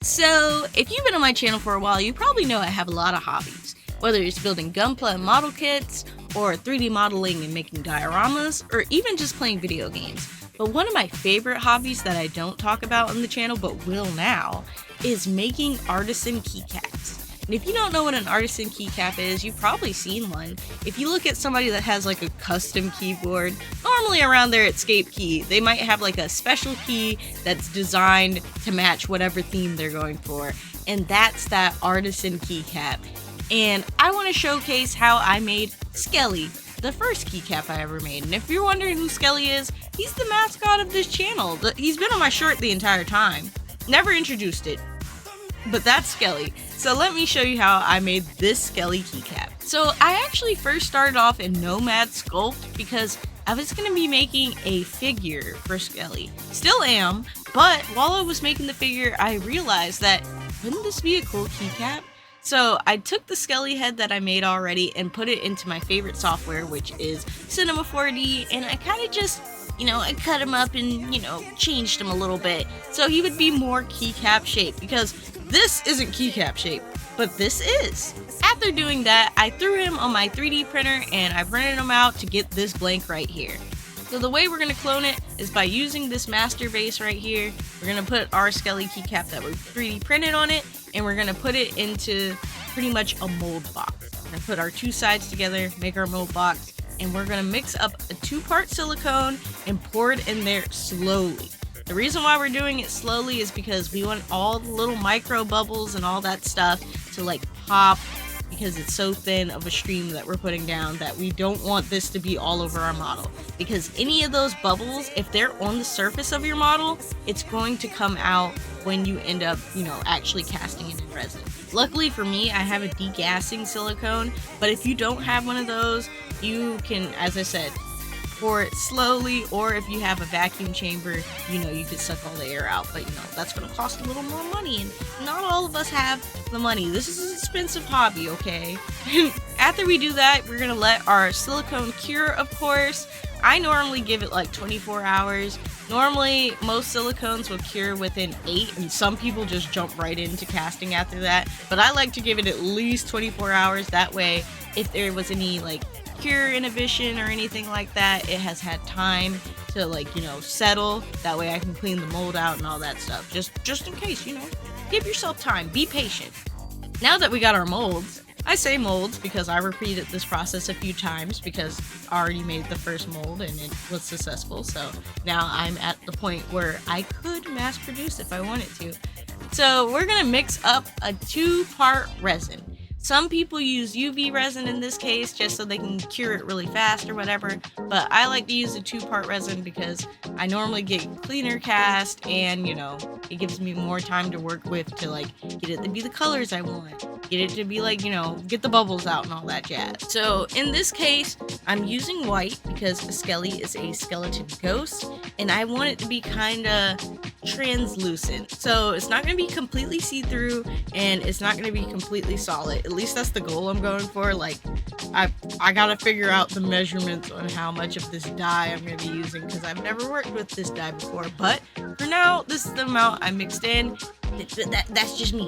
So, if you've been on my channel for a while, you probably know I have a lot of hobbies. Whether it's building Gunpla and model kits, or 3D modeling and making dioramas, or even just playing video games. But one of my favorite hobbies that I don't talk about on the channel but will now is making artisan keycaps. And if you don't know what an artisan keycap is, you've probably seen one. If you look at somebody that has like a custom keyboard, normally around there at Escape Key, they might have like a special key that's designed to match whatever theme they're going for. And that's that artisan keycap. And I want to showcase how I made Skelly, the first keycap I ever made. And if you're wondering who Skelly is, he's the mascot of this channel. He's been on my shirt the entire time. Never introduced it, but that's Skelly. So let me show you how I made this Skelly keycap. So I actually first started off in Nomad Sculpt because I was going to be making a figure for Skelly. Still am, but while I was making the figure, I realized that wouldn't this be a cool keycap? So I took the Skelly head that I made already and put it into my favorite software, which is Cinema 4D, and I kind of just, I cut him up and, changed him a little bit so he would be more keycap shape, because this isn't keycap shape, but this is. After doing that, I threw him on my 3D printer and I printed him out to get this blank right here. So the way we're going to clone it is by using this master base right here. We're going to put our Skelly keycap that we 3D printed on it, and we're going to put it into pretty much a mold box. We're going to put our two sides together, make our mold box, and we're going to mix up a 2-part silicone and pour it in there slowly. The reason why we're doing it slowly is because we want all the little micro bubbles and all that stuff to pop, because it's so thin of a stream that we're putting down that we don't want this to be all over our model. Because any of those bubbles, if they're on the surface of your model, it's going to come out when you end up, actually casting it in resin. Luckily for me, I have a degassing silicone, but if you don't have one of those, you can, as I said, pour it slowly, or if you have a vacuum chamber, you could suck all the air out, but that's going to cost a little more money, and not all of us have the money. This is an expensive hobby, okay? After we do that, we're going to let our silicone cure, of course. I normally give it 24 hours. Normally, most silicones will cure within 8, and some people just jump right into casting after that, but I like to give it at least 24 hours. That way, if there was any cure inhibition or anything like that, it has had time to settle. That way I can clean the mold out and all that stuff, just in case. Give yourself time, be patient. Now that we got our molds, I say molds because I repeated this process a few times because I already made the first mold and it was successful. So now I'm at the point where I could mass produce if I wanted to. So we're gonna mix up a 2-part resin. Some people use UV resin in this case just so they can cure it really fast or whatever, but I like to use a 2-part resin because I normally get cleaner cast, and it gives me more time to work with to get it to be the colors I want, get it to be get the bubbles out and all that jazz. So in this case, I'm using white because Skelly is a skeleton ghost, and I want it to be kind of translucent. So it's not going to be completely see-through, and it's not going to be completely solid. At least that's the goal I'm going for. I gotta figure out the measurements on how much of this dye I'm going to be using because I've never worked with this dye before. But for now, this is the amount I mixed in. That's just me.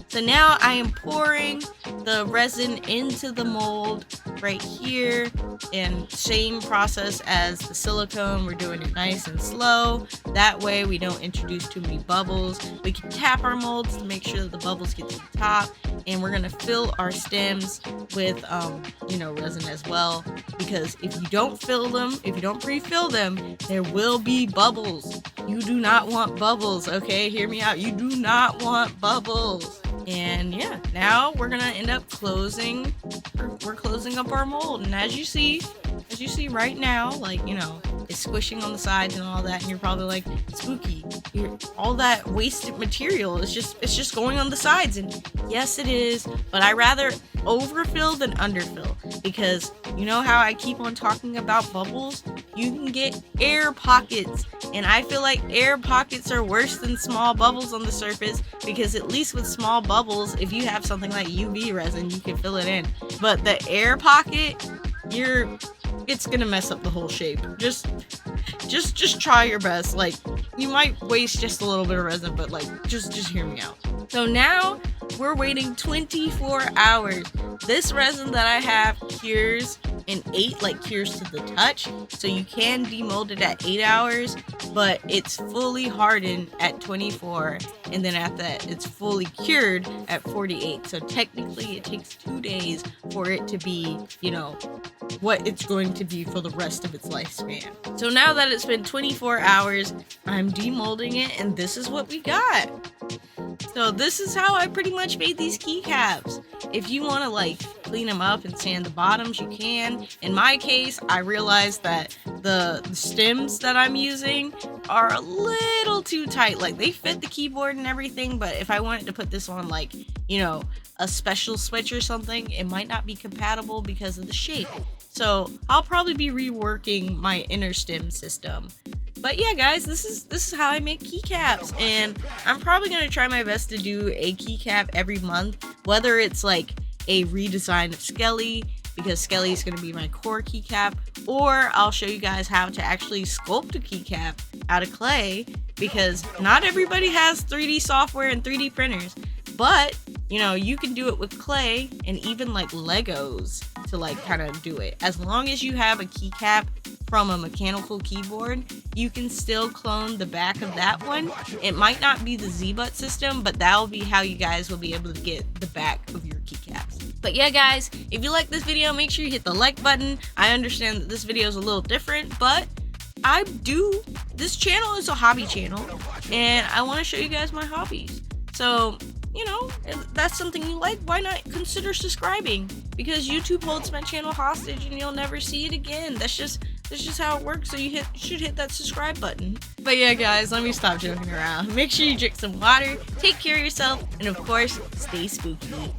So now I am pouring the resin into the mold right here, and same process as the silicone. We're doing it nice and slow. That way we don't introduce too many bubbles. We can tap our molds to make sure that the bubbles get to the top, and we're gonna fill our stems with resin as well, because if you don't fill them, if you don't pre-fill them, there will be bubbles. You do not want bubbles, okay? Hear me out. You do not want bubbles. And yeah, now we're gonna end up closing up our mold, and as you see right now, it's squishing on the sides and all that, and you're probably like, spooky, all that wasted material is just going on the sides. And yes, it is, but I rather overfill than underfill, because how I keep on talking about bubbles, you can get air pockets, and I feel like air pockets are worse than small bubbles on the surface, because at least with small bubbles, if you have something like UV resin, you can fill it in, but the air pocket, it's gonna mess up the whole shape. Just try your best. you might waste just a little bit of resin, but like just hear me out. So now we're waiting 24 hours. This resin that I have cures in 8, like cures to the touch. So you can demold it at 8 hours, but it's fully hardened at 24. And then at that, it's fully cured at 48. So technically it takes 2 days for it to be, you know, what it's going to be for the rest of its lifespan. So now that it's been 24 hours, I'm demolding it, and this is what we got. So this is how I pretty much made these keycaps. If you want to like clean them up and sand the bottoms, you can. In my case, I realized that the stems that I'm using are a little too tight. Like they fit the keyboard and everything, but if I wanted to put this on like, you know, a special switch or something, it might not be compatible because of the shape. So I'll probably be reworking my inner stem system. But yeah, guys, this is how I make keycaps, and I'm probably gonna try my best to do a keycap every month, whether it's like a redesign of Skelly, because Skelly is gonna be my core keycap, or I'll show you guys how to actually sculpt a keycap out of clay, because not everybody has 3D software and 3D printers, but you know, you can do it with clay and even like Legos to like kind of do it. As long as you have a keycap from a mechanical keyboard, you can still clone the back of that one. It might not be the Z-butt system, but that'll be how you guys will be able to get the back of your keycaps. But yeah, guys, if you like this video, make sure you hit the like button. I understand that this video is a little different, but this channel is a hobby channel, and I want to show you guys my hobbies. So, you know, if that's something you like, why not consider subscribing? Because YouTube holds my channel hostage and you'll never see it again. That's just how it works. So you should hit that subscribe button. But yeah, guys, let me stop joking around. Make sure you drink some water, take care of yourself, and of course, stay spooky.